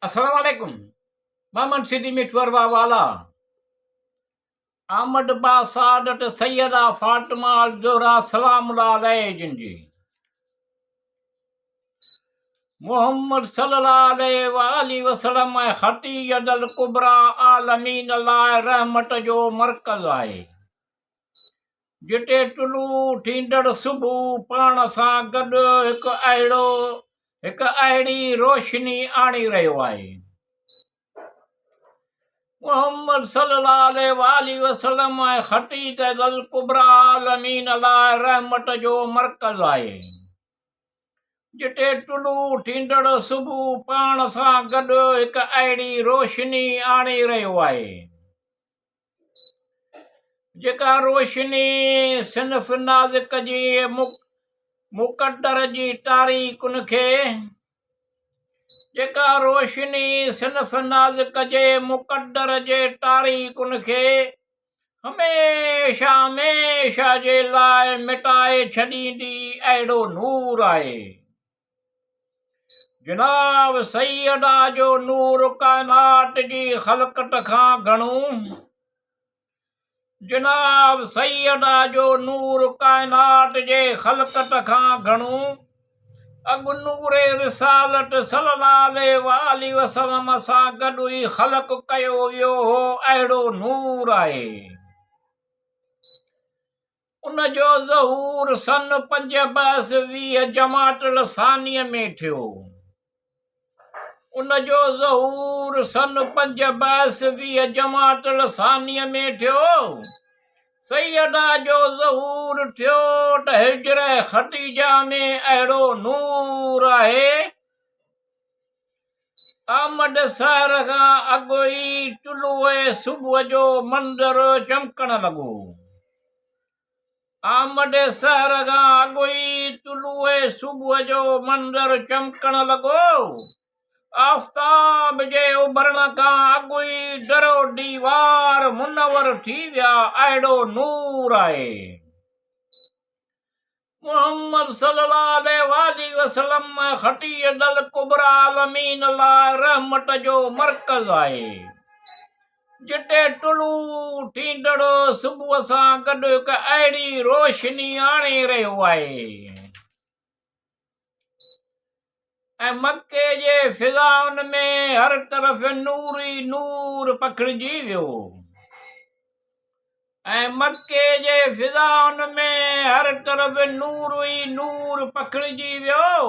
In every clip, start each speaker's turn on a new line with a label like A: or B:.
A: अस्सलाम वालेकुम। मोहम्मद सिद्दी मिठवरवा वाला अहमद बा सादत सैयदा फातिमा ज़ोहरा सलामुल्लाह अलैह जिनजी मोहम्मद सल्लल्लाहु अलैहि वसल्लम खतीयतुल कुबरा आलमीन लाइ रहमत जो मरकज़ आहे, जिते तुलू थींदड़ सुबुह पाण सां गॾु हिकु अहिड़ी रोशनी आणी रहियो आहे। मोहम्मद सल्लल्लाहु अलैहि वसल्लम खतीयतुल कुबरा आलमीन लाइ रहमत जो मरकज़ आहे, जिते तुलू थींदड़ सुबुह पाण सां गॾु हिकु अहिड़ी रोशनी आणे रहियो आहे, जेका रोशनी सिनफ़ नाज़िक जी मुक़द्दर जी तारीख़ुनि खे जेका रोशनी सिनफ़ नाज़िक जे मुक़द्दर जे तारीख़ुनि खे हमेशा हमेशा जे लाइ मिटाए छॾींदी अहिड़ो नूर आहे। जनाब सैयदा जो नूर काइनात जी ख़लक़त खां घणो जनाब सैयदा जो नूर काइनात जे ख़लक़त खां घणो अॻु नूरे रिसालत सल्लल्लाहु अलैहि वसल्लम सां गॾु ई ख़लक़ कयो वियो हो अहिड़ो नूर आहे। उन जो ज़हूर सन 520 जमातुल सानीअ में थियो। उन जो ज़हूर सन 520 जमातुल सानीअ में थियो। सैयदा जो ज़हूर थियो त हिजर खतीजा में अहिड़ो नूर आहे। अहमद सहर खां अॻु ई तुलूए सुबुह जो मंदर चमकण लॻो। अहमद सहर खां अॻु ई तुलूए सुबुह जो मंदर चमकण लॻो। आफ़्ताब जे उभरण खां अॻु ई दरो दीवार मुनवर थी विया अहिड़ो नूर आहे। मोहम्मद सल्लल्लाहु अलैहि वसल्लम खतीयतुल कुबरा आलमीन लाइ रहमत जो मरकज़ आहे, जिते तुलू थींदड़ सुबुह सां गॾु हिकु अहिड़ी रोशनी आणे रहियो आहे ऐं मके जे फिज़ाउनि में हर तरफ़ नूर ई नूर पखिड़िजी वियो। ऐं मके जे फिज़ाउनि में हर तरफ़ नूर ई नूर पखिड़िजी वियो।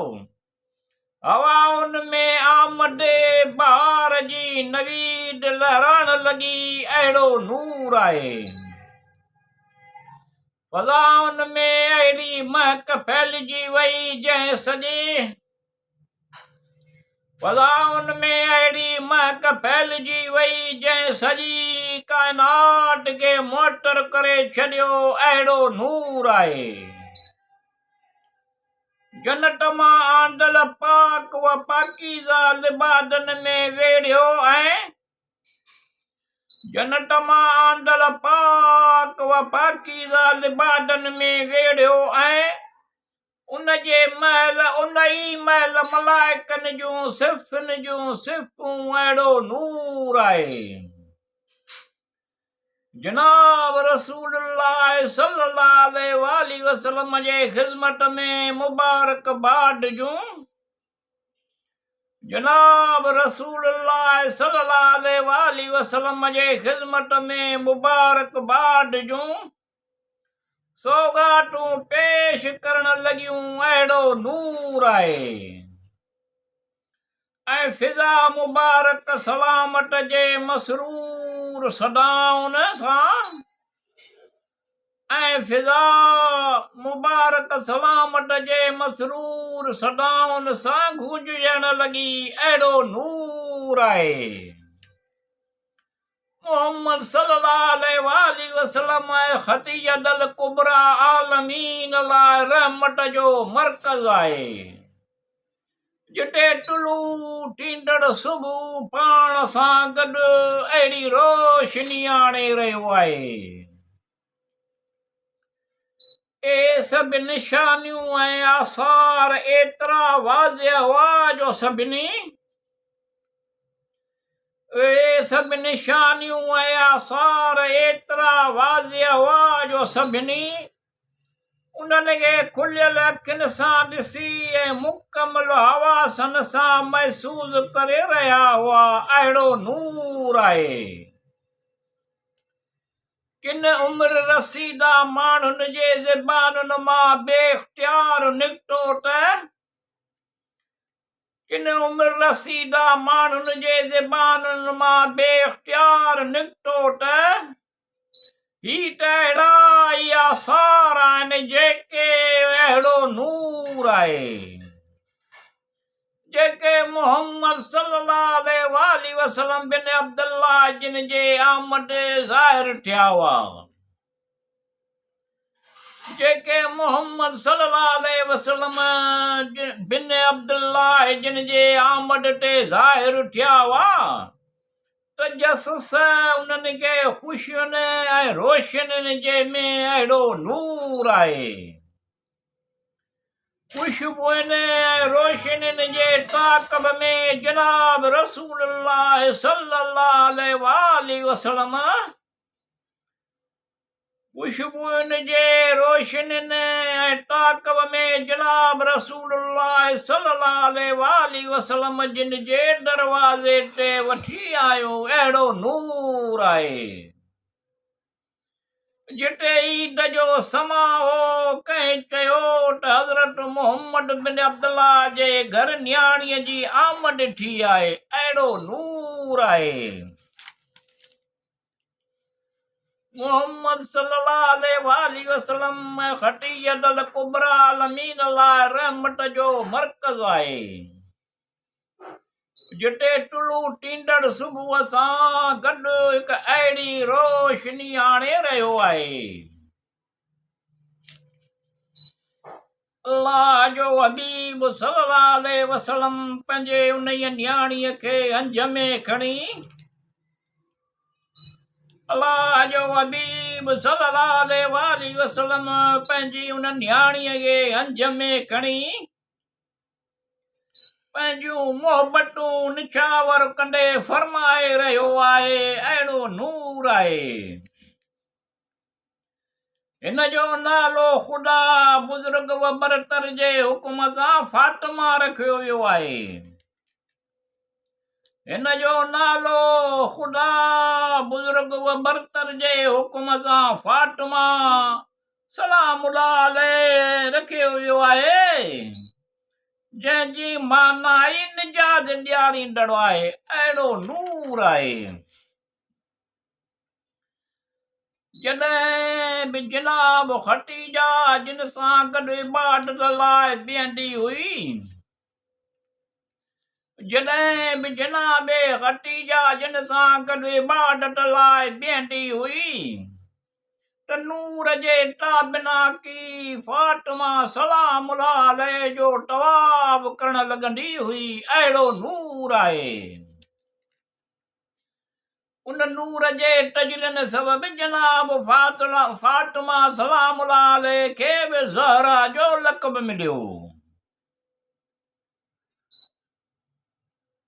A: हवाउनि में आमदे बहार जी नवीद लहराइण लॻी अहिड़ो नूर आहे। फ़ज़ाउनि में अहिड़ी महक फैलिजी वई जंहिं सॼे फ़ज़ाउनि में अहिड़ी महक फैलिजी वई जंहिं सॼी काइनात खे मुअत्तर करे छॾियो अहिड़ो नूर आहे। जन्नत मां आंदल पाक व पाकीज़ा लिबादनि में वेड़ियो ऐं जन्नत मां आंदल पाक व पाकीज़ा लिबादनि में वेड़ियो ऐं उन ई महल मलाइकनि जूं सिफ़ूं अहिड़ो नूर आहे। जनाब रसूलुल्लाह सल्लल्लाहु अलैहि वसल्लम जे ख़िदमत में मुबारकबाद जूं जनाब रसूलुल्लाह सल्लल्लाहु अलैहि वसल्लम जे ख़िदमत में मुबारकबाद जूं सौगातूं पेश करण लॻियूं अहिड़ो नूर आहे। ऐं फिज़ा मुबारक सलामत जे मसरूर सदाउनि सां ऐं फिज़ा मुबारक सलामत जे मसरूर सदाउनि सां गूंजण लॻी अहिड़ो नूर आहे। मोहम्मद सल्लल्लाहु अलैहि वसल्लम खतीयतुल कुबरा आलमीन लाइ रहमत जो मरकज़ आहे, जिते तुलू थींदड़ सुबुह पाण सां गॾु अहिड़ी रोशनी आणे रहियो आहे। ए सभु निशानियूं ऐं आसार एतिरा वाज़िह हुआ जो सभिनी ए सभु निशानियूं ऐं आसार एतिरा वाज़िह हुआ जो सभिनी उन्हनि खे खुलियल अखियुनि सां ॾिसी ऐं मुकमल हवासनि सां महसूस करे रहिया हुआ। अहिड़ो नूर आहे। किन उमिरि रसीदा माण्हुनि जे ज़बानुनि मां बेख्तियार निकितो त किन उमिरि रसीदा माण्हुनि जे ज़बानुनि मां बेख्तियार निकितो त ही त अहिड़ा ई आसार आहिनि जेके अहिड़ो नूर आहे जेके मोहम्मद सल्लल्लाहु अलैहि वसल्लम बिन अब्दुल्लाह जिन जे आमद ज़ाहिर थिया हुआ। जेके मोहम्मद सल्लल्लाहु अलैहि वसल्लम बिन अब्दुल्लाह जिन जे आमद ते ज़ाहिर थिया हुआ तजस्सुस उन्हनि खे ख़ुशियुनि ऐं रोशनियुनि जे में अहिड़ो नूर आहे। खुशबुनि ऐं रोशनियुनि जे ताक़ब में जनाब रसूलुल्लाह सल्लल्लाहु अलैहि वसल्लम खुशबुनि जे रोशनियुनि ऐं ताक़ब में जनाब रसूलुल्लाह सल्लल्लाहु अलैहि वसल्लम जिन जे दरवाज़े ते वठी आयो अहिड़ो नूर आहे। जिते ईद जो समा हो कंहिं चयो त हज़रत मोहम्मद बिन अब्दुल्लाह जे घर न्याणीअ जी आमद थी आहे। अहिड़ो नूर आहे। मोहम्मद सल्लल्लाहु अलैहि वसल्लम खतीजतुल कुबरा आलमीन लाइ रहमत जो मर्कज़ आहे। जिते टुलू टींदड़ सुबुह सां गॾु हिकु अहिड़ी रोशनी आणे रहियो आहे। अल्लाह जो हबीब सल्लल्लाहु अलैहि वसल्लम पंहिंजे उन न्याणीअ खे हंज में खणी अल्लाह जो हबीब सल्लल्लाहु अलैहि वसल्लम पंहिंजी उन न्याणीअ खे हंज में खणी पंहिंजूं मोहबतूं निछावर कंदे फरमाए रहियो आहे। अहिड़ो नूर आहे। हिन जो नालो ख़ुदा बुज़ुर्ग व बरतर जे हुकुम सां फातिमा रखियो वियो आहे। हिन जो नालो ख़ुदा बुज़ुर्ग व बरतर जे हुकुम सां फातिमा सलामुल्लाह अलैह रखियो वियो आहे जंहिंजी माना ई निजात ॾियारींदड़ आहे। अहिड़ो नूर आहे। जॾहिं बि जनाब खतीजा जिन सां गॾु इबादत लाइ बीहंदी हुई जॾहिं बि जनाब खतीजा जिन सां गॾु इबादत लाइ बीहंदी हुई त नूर जे ताबिनाकी फातिमा सलामुल्लाह अलैह जो तवाफ करण लॻंदी हुई। अहिड़ो नूर आहे। उन नूर जे तजलियुनि सबबि जनाब फातिमा सलामुल्लाह अलैह खे बि ज़हरा जो लक़ब मिलियो।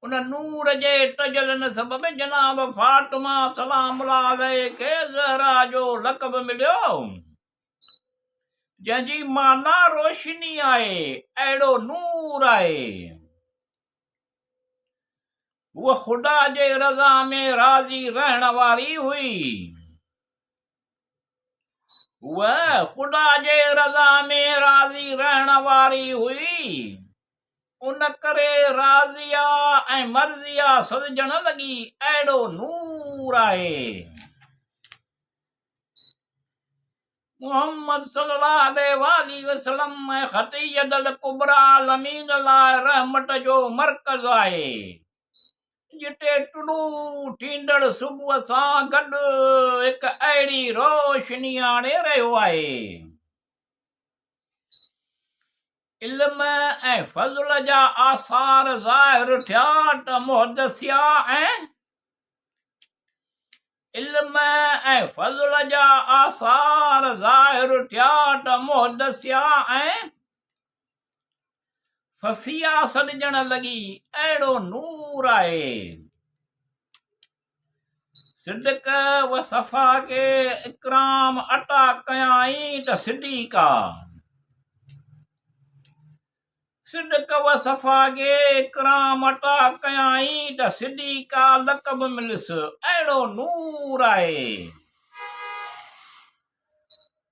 A: उन नूर जे तजलियुनि सबबि जनाब फातिमा सलामुल्लाह अलैह खे ज़हरा जो लक़ब मिलियो जंहिंजी माना रोशनी आहे। अहिड़ो नूर आहे। उहा ख़ुदा जे रज़ा में राज़ी रहण वारी हुई। उहा ख़ुदा जे रज़ा में राज़ी रहण वारी हुई। उन करे राज़िया ऐं मर्ज़िया सॾजण लॻी। अहिड़ो नूर आहे। मोहम्मद सल्लल्लाहु अलैहि वसल्लम खतीजतुल कुबरा आलमीन लाइ रहमत जो मर्कज़ आहे। जिते टुलू थींदड़ सुबुह सां गॾु हिकु अहिड़ी रोशनी आणे रहियो आहे। इल्म ऐं फज़ल जा आसार ज़ाहिर थिया त मुहदसिया ऐं इल्म ऐं फज़ल जा आसार ज़ाहिर थिया त मुहदसिया ऐं फसिया सॾजण लॻी। अहिड़ो नूर आहे। सिद्दीक़ व सफ़ा खे इकराम अता कयाई त सिद्दीक़ा। सिद्दीक़ व सफ़ा खे इकराम अता कयाई त सिद्दीक़ा लक़ब मिलिस। अहिड़ो नूर आहे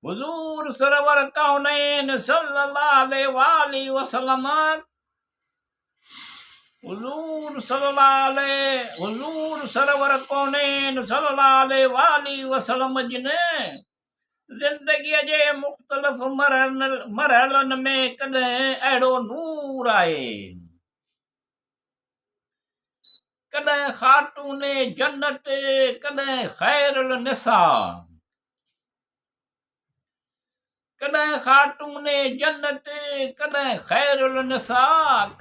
A: हुज़ूर सरवर कौनैन सल्लल्लाहु अलैहि वसल्लम। हुज़ूर सरवर कौनैन सल्लल्लाहु अलैहि वसल्लम जिन ज़िंदगीअ जे मुख़्तलिफ़ मरहलनि में कॾहिं अहिड़ो नूर आहे। कॾहिं ख़ातूने जन्नत, कॾहिं ख़ैरुल निसा। कॾहिं ख़ातूने जन्नत, कॾहिं ख़ैरुल निसा,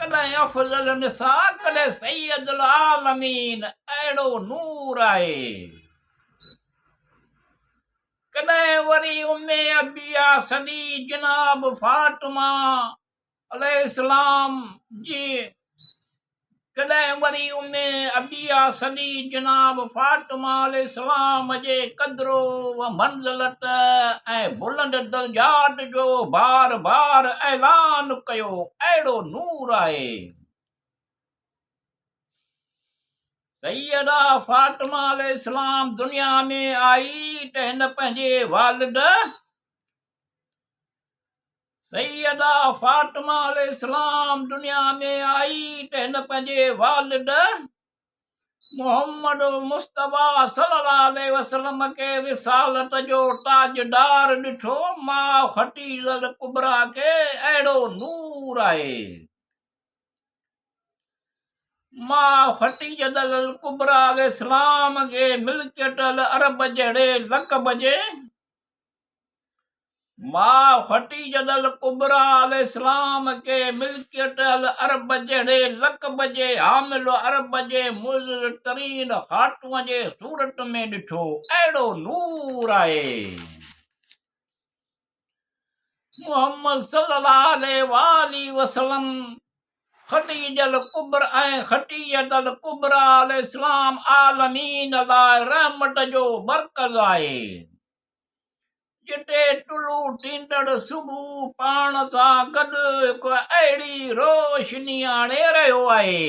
A: कॾहिं अफ़ज़ल निसा, कॾहिं सैयदुल आलमीन। अहिड़ो नूर आहे। कॾहिं वरी उम्मे अबिया सदी जनाब फातिमा अलैहिस्सलाम जी, कॾहिं वरी उम्मे अबिया सदी जनाब फातिमा अलैहिस्सलाम जे क़द्रो व मंज़िलत ऐं बुलंद दर्जात जो बार बार ऐलान कयो। अहिड़ो नूर आहे। सैयदा फातिमा अलैहिस्सलाम दुनिया में आई त हिन पंहिंजे वालिद सैयदा फातिमा अलैहिस्सलाम दुनिया में आई त हिन पंहिंजे वालिद मोहम्मद मुस्तफ़ा सल्लल्लाहु अलैहि वसल्लम खे रिसालत जो ताजदार ॾिठो। मां ख़दीजतुल कुबरा खे अहिड़ो नूर आहे। मां ख़दीजतुल कुबरा अलैहिस्सलाम खे मिल्कियतुल अरब जहिड़े लक़ब जे मां ख़दीजतुल कुबरा अलैहिस्सलाम खे मिल्कियतुल अरब जहिड़े लक़ब जे हामिल अरब जे मुअज़्ज़ज़ तरीन ख़ातून जे सूरत में ॾिठो। अहिड़ो नूर आहे। मुहम्मद सल्लल्लाहु अलैहि वसल्लम ख़दीजतुल कुबरा अलैहिस्सलाम आलमीन लाइ रहमत जो मर्कज़ आहे। जिते तुलू थींदड़ सुबुह पाण सां गॾु हिकु अहिड़ी रोशनी आणे रहियो आहे